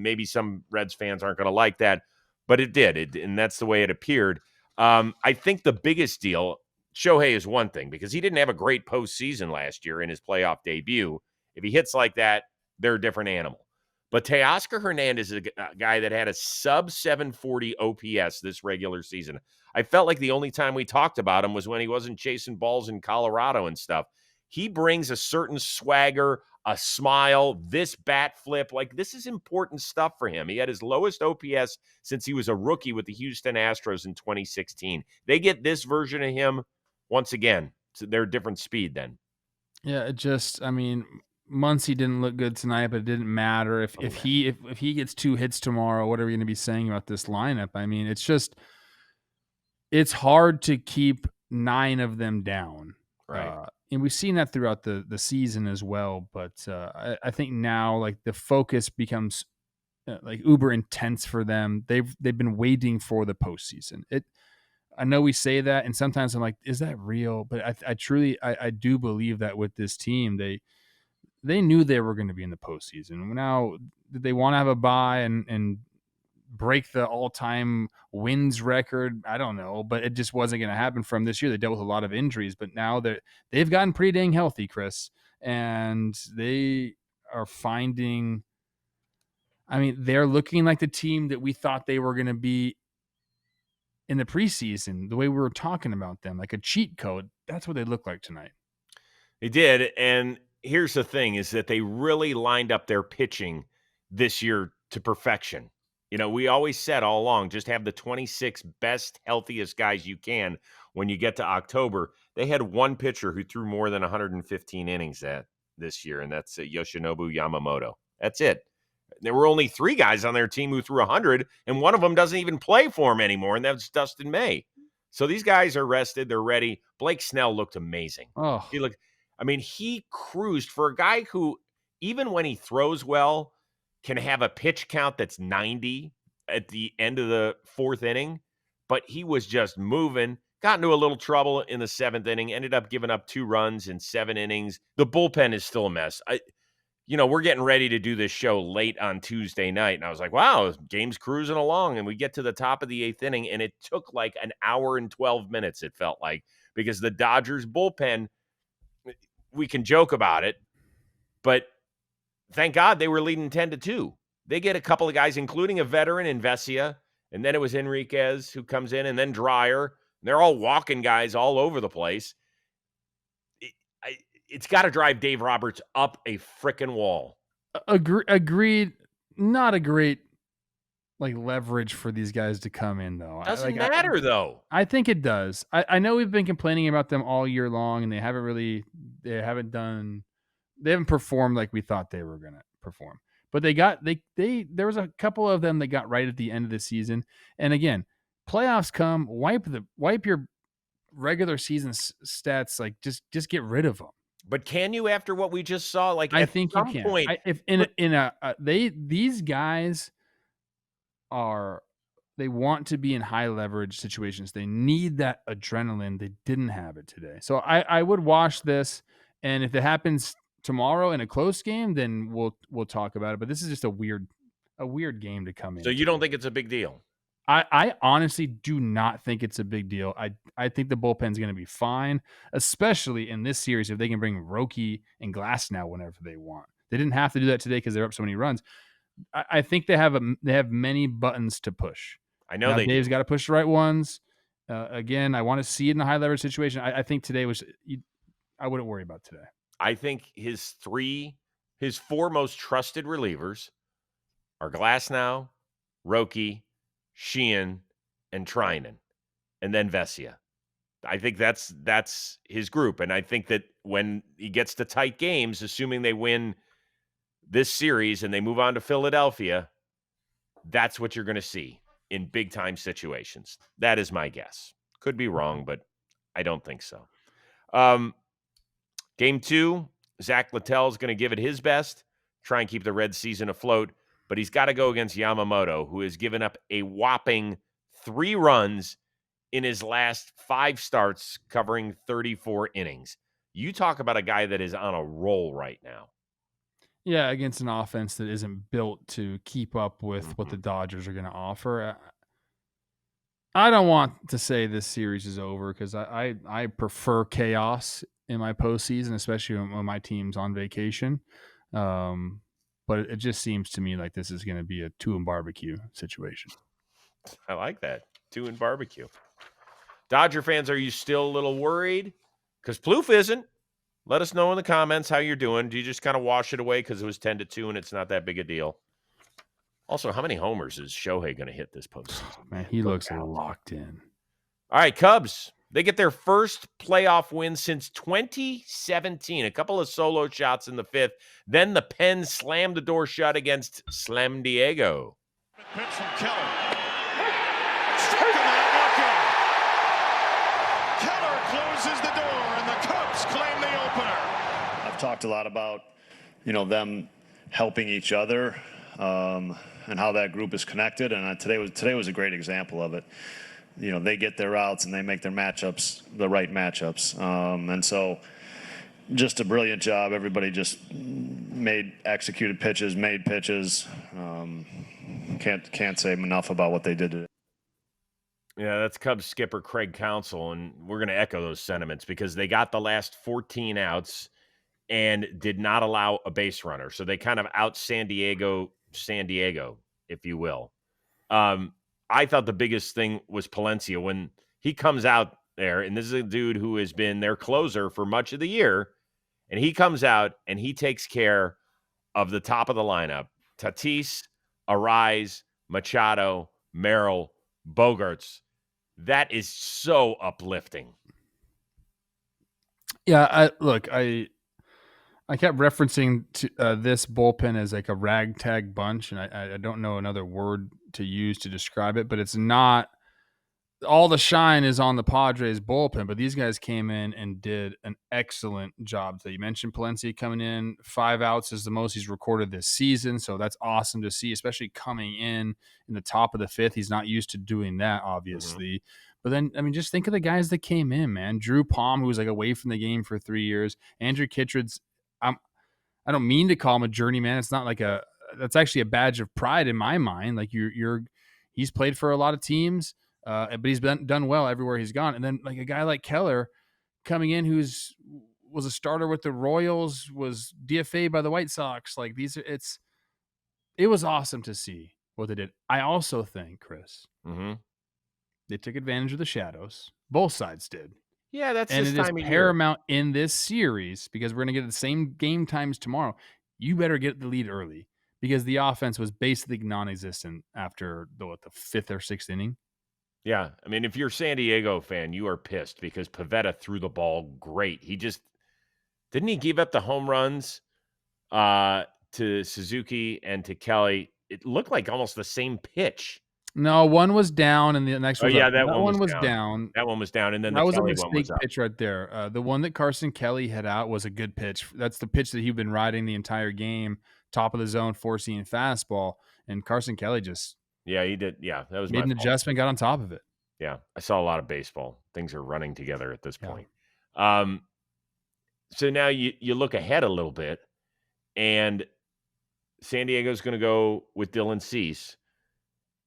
maybe some Reds fans aren't going to like that, but it did, and that's the way it appeared. I think the biggest deal, Shohei is one thing, because he didn't have a great postseason last year in his playoff debut. If he hits like that, they're a different animal. But Teoscar Hernandez is a guy that had a sub-740 OPS this regular season. I felt like the only time we talked about him was when he wasn't chasing balls in Colorado and stuff. He brings a certain swagger, a smile, this bat flip. Like, this is important stuff for him. He had his lowest OPS since he was a rookie with the Houston Astros in 2016. They get this version of him once again. So they're a different speed then. Yeah, Muncy didn't look good tonight, but it didn't matter. If he gets 2 hits tomorrow, what are we going to be saying about this lineup? I mean, it's hard to keep 9 of them down. Right. And we've seen that throughout the season as well. But I think now, like, the focus becomes like uber intense for them. They've been waiting for the postseason. I know we say that, and sometimes I'm like, is that real? But I truly do believe that with this team, they knew they were going to be in the postseason. Now, did they want to have a bye and break the all-time wins record. I don't know, but it just wasn't going to happen from this year. They dealt with a lot of injuries, but now they've gotten pretty dang healthy, Chris, and they are finding. I mean, they're looking like the team that we thought they were going to be in the preseason. The way we were talking about them, like a cheat code. That's what they look like tonight. They did, and here's the thing: is that they really lined up their pitching this year to perfection. You know, we always said all along, just have the 26 best, healthiest guys you can when you get to October. They had one pitcher who threw more than 115 innings this year, and that's Yoshinobu Yamamoto. That's it. There were only 3 guys on their team who threw 100, and one of them doesn't even play for them anymore, and that's Dustin May. So these guys are rested. They're ready. Blake Snell looked amazing. Oh, He cruised for a guy who, even when he throws well, can have a pitch count that's 90 at the end of the 4th inning, but he was just moving, got into a little trouble in the 7th inning, ended up giving up 2 runs in 7 innings. The bullpen is still a mess. We're getting ready to do this show late on Tuesday night, and I was like, wow, game's cruising along, and we get to the top of the 8th inning, and it took like an hour and 12 minutes, it felt like, because the Dodgers bullpen, we can joke about it, but thank God they were leading 10-2. They get a couple of guys, including a veteran in Vesia, and then it was Enriquez who comes in, and then Dreyer. They're all walking guys all over the place. It's got to drive Dave Roberts up a frickin' wall. Agreed. Not a great leverage for these guys to come in, though. Doesn't matter, though. I think it does. I know we've been complaining about them all year long, and they haven't performed like we thought they were going to perform. But there was a couple of them that got right at the end of the season. And again, playoffs come, wipe your regular season stats, just get rid of them. But can you, after what we just saw? I think you can. Point, these guys they want to be in high leverage situations. They need that adrenaline. They didn't have it today. So I would watch this, and if it happens tomorrow in a close game, then we'll talk about it. But this is just a weird game to come in. So you don't think it's a big deal? I honestly do not think it's a big deal. I think the bullpen's going to be fine, especially in this series if they can bring Roki and Glasnow whenever they want. They didn't have to do that today because they're up so many runs. I think they have many buttons to push. I know Dave's got to push the right ones. Again, I want to see it in a high leverage situation. I think today I wouldn't worry about today. I think his 4 most trusted relievers are Glasnow, Roki, Sheehan, and Trinan, and then Vesia. I think that's his group, and I think that when he gets to tight games, assuming they win this series and they move on to Philadelphia, that's what you're going to see in big-time situations. That is my guess. Could be wrong, but I don't think so. Game 2, Zach Littell is going to give it his best, try and keep the Red season afloat, but he's got to go against Yamamoto, who has given up a whopping 3 runs in his last 5 starts, covering 34 innings. You talk about a guy that is on a roll right now. Yeah, against an offense that isn't built to keep up with what the Dodgers are going to offer. I don't want to say this series is over because I prefer chaos in my postseason, especially when my team's on vacation. But it just seems to me like this is going to be a 2-and-barbecue situation. I like that. 2-and-barbecue. Dodger fans, are you still a little worried? Because Plouffe isn't. Let us know in the comments how you're doing. Do you just kind of wash it away because it was 10-2 and it's not that big a deal? Also, how many homers is Shohei going to hit this postseason? Man, he looks locked in. All right, Cubs. They get their first playoff win since 2017. A couple of solo shots in the 5th. Then the pen slammed the door shut against Slam Diego. Pitch from Keller. Striking out looking. Keller closes the door, and the Cubs claim the opener. I've talked a lot about, them helping each other and how that group is connected. And today was a great example of it. They get their outs and they make their matchups the right matchups. And so just a brilliant job. Everybody just executed pitches, made pitches. can't say enough about what they did today. Yeah, that's Cubs skipper Craig Counsell, and we're going to echo those sentiments because they got the last 14 outs and did not allow a base runner. So they kind of out San Diego, if you will. I thought the biggest thing was Palencia when he comes out there, and this is a dude who has been their closer for much of the year, and he comes out and he takes care of the top of the lineup. Tatis, Arise, Machado, Merrill, Bogarts. That is so uplifting. Yeah, I kept referencing to this bullpen as like a ragtag bunch, and I don't know another word to use to describe it, but it's not all the shine is on the Padres bullpen, but these guys came in and did an excellent job. So you mentioned Palencia coming in, 5 outs is the most he's recorded this season. So that's awesome to see, especially coming in the top of the 5th. He's not used to doing that, obviously. But then, I mean, just think of the guys that came in, man. Drew Palm, who was like away from the game for 3 years. Andrew Kittredge, I don't mean to call him a journeyman. It's not like that's actually a badge of pride in my mind. Like he's played for a lot of teams. But he's done well everywhere he's gone. And then like a guy like Keller coming in, was a starter with the Royals, was DFA by the White Sox. Like it was awesome to see what they did. I also think, Chris, they took advantage of the shadows. Both sides did. Yeah, that's and this it is time of year. paramount in this series because we're going to get the same game times tomorrow. You better get the lead early because the offense was basically non-existent after the 5th or 6th inning. Yeah, I mean, if you're a San Diego fan, you are pissed because Pivetta threw the ball great. Didn't he give up the home runs to Suzuki and to Kelly? It looked like almost the same pitch. No, one was down and the next one was up. that one was down. That one was down, and then that the was Kelly a one was mistake up. pitch right there. The one that Carson Kelly hit out was a good pitch. That's the pitch that he'd been riding the entire game, top of the zone, 4-seam fastball, and Carson Kelly just he did. Yeah, that was made an adjustment, got on top of it. Yeah, I saw a lot of baseball. Things are running together at this point. So now you look ahead a little bit, and San Diego's going to go with Dylan Cease.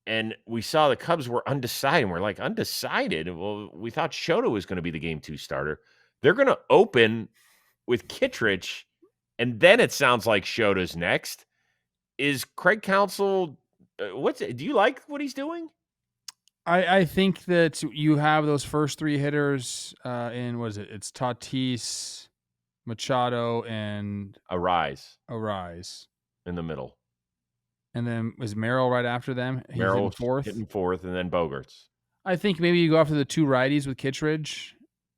And we saw the Cubs were undecided. We're like, undecided? Well, we thought Shota was going to be the Game 2 starter. They're going to open with Kittredge, and then it sounds like Shota's next. Is Craig Counsell do you like what he's doing? I think that you have those first 3 hitters in, what is it? It's Tatis, Machado, and Arise in the middle. And then is Merrill right after them? He's Merrill's hitting 4th, and then Bogarts. I think maybe you go after the 2 righties with Kittredge,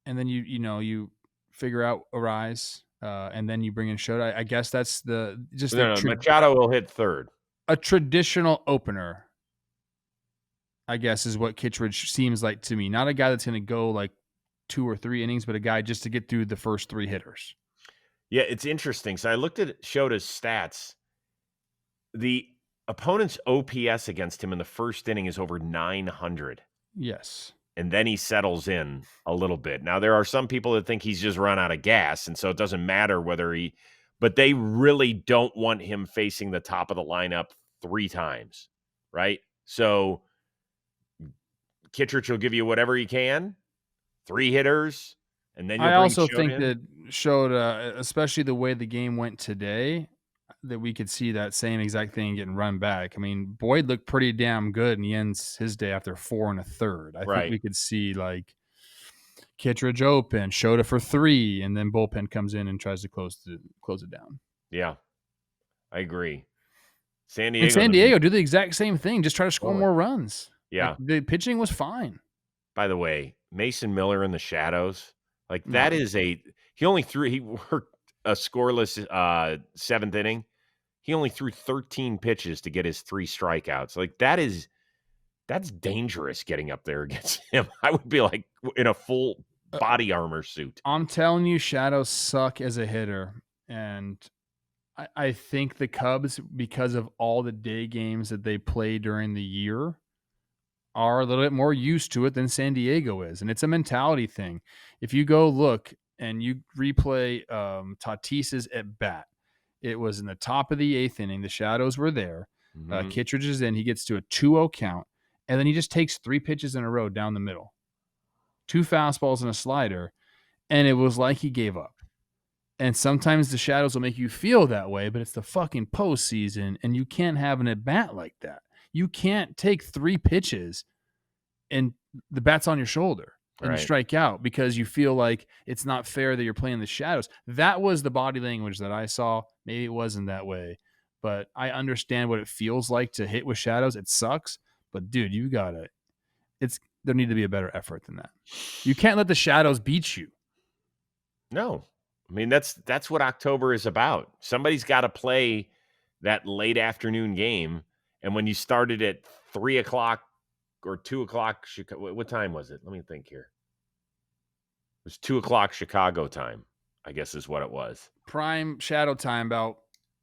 and then you figure out Arise, and then you bring in Shota. I guess that's Machado will hit 3rd. A traditional opener, I guess, is what Kittredge seems like to me. Not a guy that's going to go like 2 or 3 innings, but a guy just to get through the first 3 hitters. Yeah, it's interesting. So I looked at Shota's stats. The opponent's OPS against him in the first inning is over 900. Yes. And then he settles in a little bit. Now, there are some people that think he's just run out of gas, and so it doesn't matter whether but they really don't want him facing the top of the lineup 3 times, right? So Kittredge will give you whatever he can, 3 hitters, and then I also think that Shota, especially the way the game went today, that we could see that same exact thing getting run back. I mean, Boyd looked pretty damn good, and he ends his day after 4 1/3. I think we could see like Kittredge open, Shota for 3, and then bullpen comes in and tries to close it down. Yeah, I agree. San Diego do the exact same thing. Just try to score more runs. Yeah. Like, the pitching was fine. By the way, Mason Miller in the shadows, like that is he worked a scoreless 7th inning. He only threw 13 pitches to get his 3 strikeouts. Like that's dangerous getting up there against him. I would be like in a full body armor suit. I'm telling you, shadows suck as a hitter. And I think the Cubs, because of all the day games that they play during the year, are a little bit more used to it than San Diego is. And it's a mentality thing. If you go look and you replay Tatis's at bat, it was in the top of the 8th inning. The shadows were there. Mhm. Kittredge is in. He gets to a 2-0 count, and then he just takes 3 pitches in a row down the middle. 2 fastballs and a slider, and it was like he gave up. And sometimes the shadows will make you feel that way, but it's the fucking postseason, and you can't have an at-bat like that. You can't take 3 pitches and the bat's on your shoulder and Right. strike out because you feel like it's not fair that you're playing the shadows. That was the body language that I saw. Maybe it wasn't that way, but I understand what it feels like to hit with shadows. It sucks, but dude, there need to be a better effort than that. You can't let the shadows beat you. No. I mean, that's what October is about. Somebody's got to play that late afternoon game. And when you started at 3 o'clock or 2 o'clock, what time was it? Let me think here. It was 2 o'clock Chicago time, I guess is what it was. Prime shadow time, about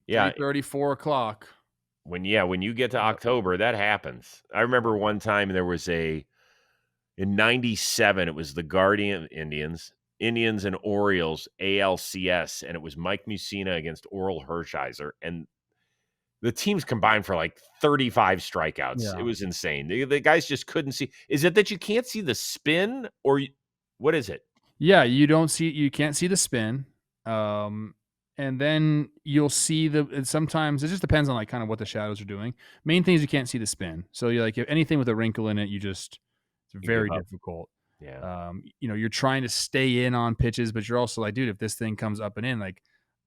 Yeah. 3:30, 4 o'clock. When you get to October, that happens. I remember one time there was in 97, it was the Guardian Indians and Orioles ALCS, and it was Mike Mussina against Oral Hershiser, and the teams combined for like 35 strikeouts. Yeah. It was insane. The guys just couldn't see. Is it that you can't see the spin, or what is it? Yeah, you can't see the spin. And then you'll see sometimes it just depends on like kind of what the shadows are doing. Main thing is you can't see the spin. So you're like, if anything with a wrinkle in it, it's very difficult. Yeah. You're trying to stay in on pitches, but you're also like, dude, if this thing comes up and in, like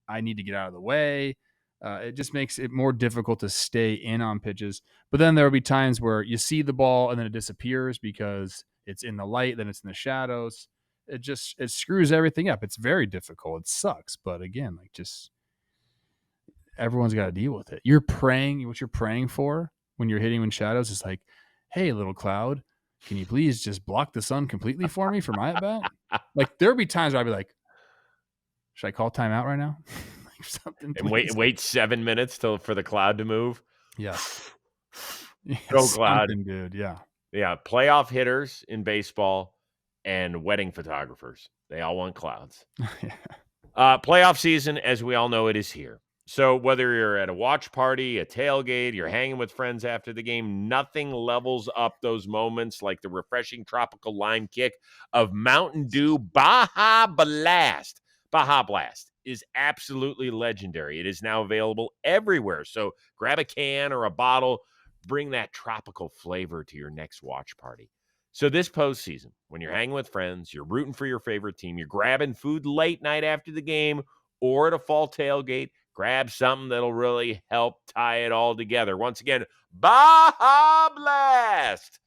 I need to get out of the way. It just makes it more difficult to stay in on pitches. But then there will be times where you see the ball and then it disappears because it's in the light, then it's in the shadows. It screws everything up. It's very difficult. It sucks. But again, like just everyone's got to deal with it. What you're praying for when you're hitting in shadows is like, hey, little cloud, can you please just block the sun completely for me for my at bat? Like there'll be times where I'd be like, should I call timeout right now? Like something. And wait 7 minutes for the cloud to move. Yeah. Go cloud, dude. Yeah. Yeah. Playoff hitters in baseball and wedding photographers. They all want clouds. Playoff season, as we all know, it is here. So whether you're at a watch party, a tailgate, you're hanging with friends after the game, nothing levels up those moments like the refreshing tropical lime kick of Mountain Dew Baja Blast. Baja Blast is absolutely legendary. It is now available everywhere. So grab a can or a bottle, bring that tropical flavor to your next watch party. So this postseason, when you're hanging with friends, you're rooting for your favorite team, you're grabbing food late night after the game or at a fall tailgate, grab something that'll really help tie it all together. Once again, Baja Blast.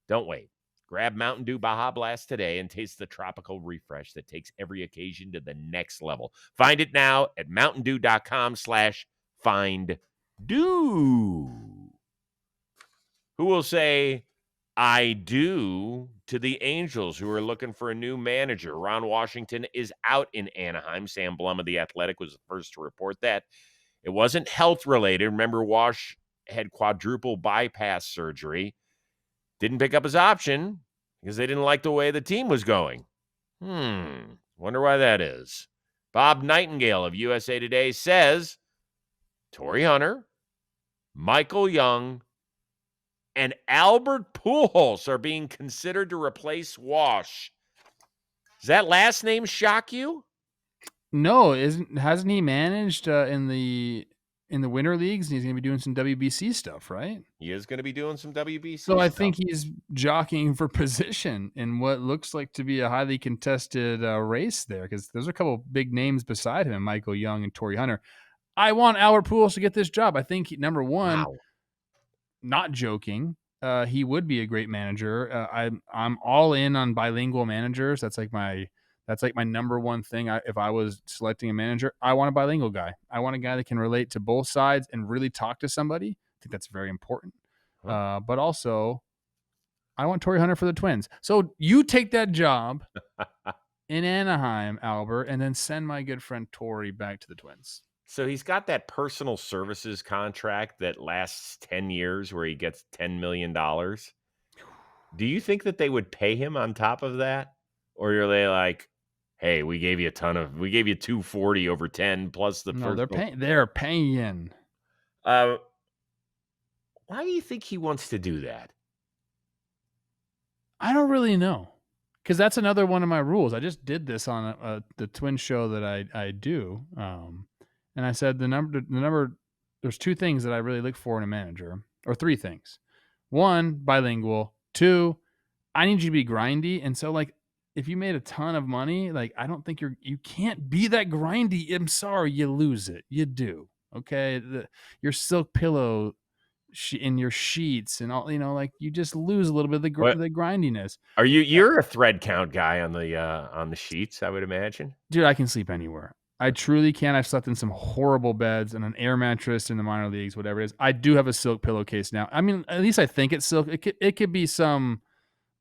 Don't wait. Grab Mountain Dew Baja Blast today and taste the tropical refresh that takes every occasion to the next level. Find it now at mountaindew.com/finddew. Who will say I do to the Angels, who are looking for a new manager? Ron Washington is out in Anaheim. Sam Blum of The Athletic was the first to report that. It wasn't health-related. Remember, Wash had quadruple bypass surgery. Didn't pick up his option because they didn't like the way the team was going. Wonder why that is. Bob Nightingale of USA Today says Torrey Hunter, Michael Young, and Albert Pujols are being considered to replace Wash. Does that last name shock you? No, hasn't he managed in the winter leagues? And he's going to be doing some WBC stuff, right? He is going to be doing some WBC So stuff. I think he's jockeying for position in what looks like to be a highly contested race there, because there's a couple big names beside him, Michael Young and Torrey Hunter. I want Albert Pujols to get this job. I think number one, not joking, he would be a great manager. I'm all in on bilingual managers. That's like my number one thing. If I was selecting a manager, I want a bilingual guy. I want a guy that can relate to both sides and really talk to somebody. I think that's very important. But also, I want Torrey Hunter for the Twins. So you take that job in Anaheim, Albert, and then send my good friend Torrey back to the Twins. So he's got that personal services contract that lasts 10 years where he gets $10 million. Do you think that they would pay him on top of that? Or are they like, hey, we gave you $240 over 10 plus the No, first. they're paying. Why do you think he wants to do that? I don't really know, because that's another one of my rules. I just did this on the twin show that I do, and I said the number. There's two things that I really look for in a manager, or three things. One, bilingual. Two, I need you to be grindy, and so like if you made a ton of money, like I don't think you can't be that grindy. I'm sorry, you lose it. You do. Okay, your silk pillow in your sheets and all, like you just lose a little bit of the grindiness. Are you're a thread count guy on the sheets, I would imagine? Dude, I can sleep anywhere. I truly can. I've slept in some horrible beds and an air mattress in the minor leagues, whatever it is. I do have a silk pillowcase now. I mean, at least I think it's silk. It could be some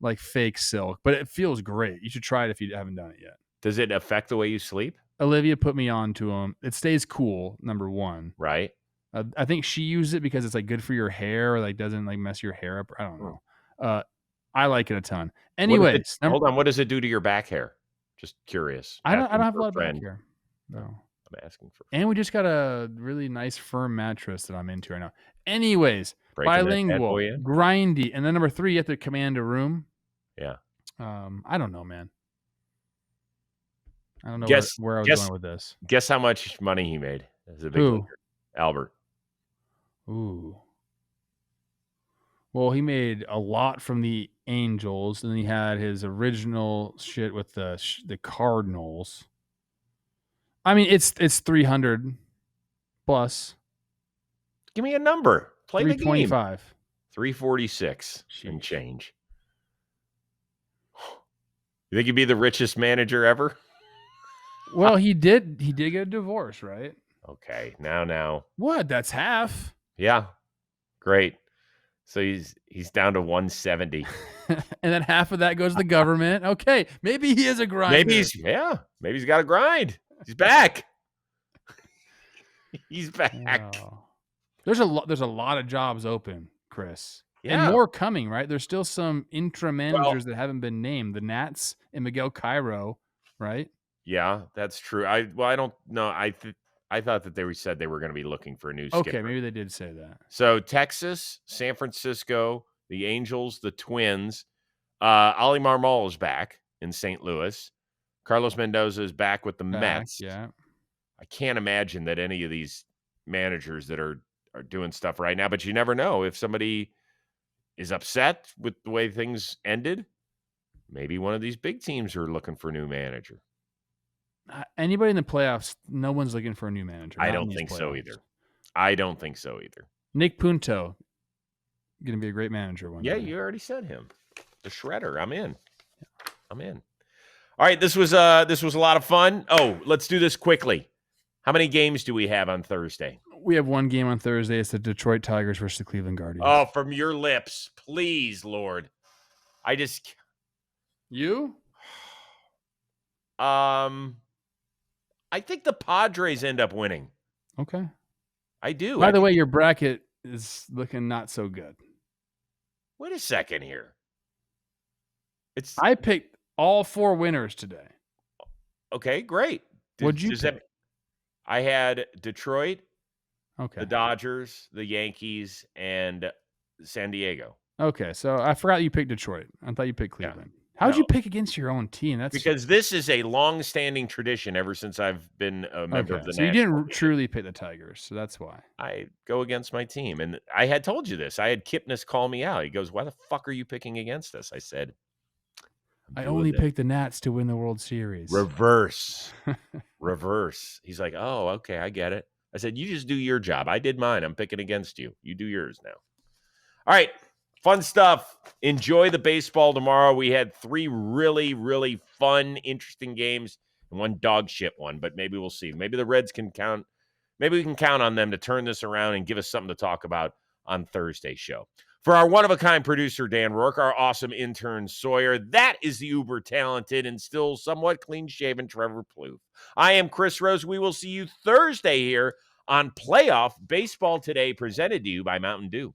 like fake silk, but it feels great. You should try it if you haven't done it yet. Does it affect the way you sleep? Olivia put me on to them. It stays cool, number one. Right. I think she used it because it's like good for your hair, or like doesn't like mess your hair up. I don't know. I like it a ton. Anyways, hold on. What does it do to your back hair? Just curious. I don't have a lot of back hair. No, I'm asking for. And we just got a really nice firm mattress that I'm into right now. Anyways, breaking bilingual, grindy, and then number three, you have to command a room. Yeah. I don't know, man. I don't know where I was going with this. Guess how much money he made as a big leaguer? Albert. Ooh. Well, he made a lot from the Angels, and he had his original shit with the Cardinals. I mean, it's 300 plus. Give me a number. Play the game. 325. 346 and change. You think he'd be the richest manager ever? Well, he did get a divorce, right? Okay. Now. What? That's half. Yeah. Great. So he's down to 170. And then half of that goes to the government. Okay. Maybe he is a grinder. Maybe he's got a grind. He's back. He's back. Oh. There's a lot of jobs open, Chris. Yeah. And more coming, right? There's still some intra managers that haven't been named. The Nats and Miguel Cairo, right? Yeah, that's true. I don't know. I thought that they said they were going to be looking for a new skipper. Okay, maybe they did say that. So Texas, San Francisco, the Angels, the Twins. Oli Marmol is back in St. Louis. Carlos Mendoza is back with the Mets. Yeah. I can't imagine that any of these managers that are doing stuff right now, but you never know. If somebody is upset with the way things ended, maybe one of these big teams are looking for a new manager. Anybody in the playoffs, no one's looking for a new manager. I don't think so either. I don't think so either. Nick Punto, going to be a great manager one day. Yeah, you already said him. The Shredder. I'm in. All right, this was a lot of fun. Oh, let's do this quickly. How many games do we have on Thursday? We have one game on Thursday. It's the Detroit Tigers versus the Cleveland Guardians. Oh, from your lips, please, Lord. You? I think the Padres end up winning. Okay. I do. By the way, your bracket is looking not so good. Wait a second here. I picked all four winners today. Okay, great. What'd you pick? I had Detroit, okay, the Dodgers, the Yankees, and San Diego. Okay, so I forgot you picked Detroit. I thought you picked Cleveland. How'd you pick against your own team? That's because this is a long-standing tradition ever since I've been a member of the So you didn't truly pick the Tigers, so that's why. I go against my team. And I had told you this. I had Kipnis call me out. He goes, "Why the fuck are you picking against us?" I said, I only picked the Nats to win the World Series. Reverse. He's like, "Oh, okay, I get it." I said, "You just do your job. I did mine. I'm picking against you. You do yours now." All right. Fun stuff. Enjoy the baseball tomorrow. We had 3 really, really fun, interesting games and 1 dog shit one, but maybe we'll see. Maybe the Reds can count. Maybe we can count on them to turn this around and give us something to talk about on Thursday's show. For our one-of-a-kind producer, Dan Rourke, our awesome intern, Sawyer, that is the uber-talented and still somewhat clean-shaven Trevor Plouffe. I am Chris Rose. We will see you Thursday here on Playoff Baseball Today, presented to you by Mountain Dew.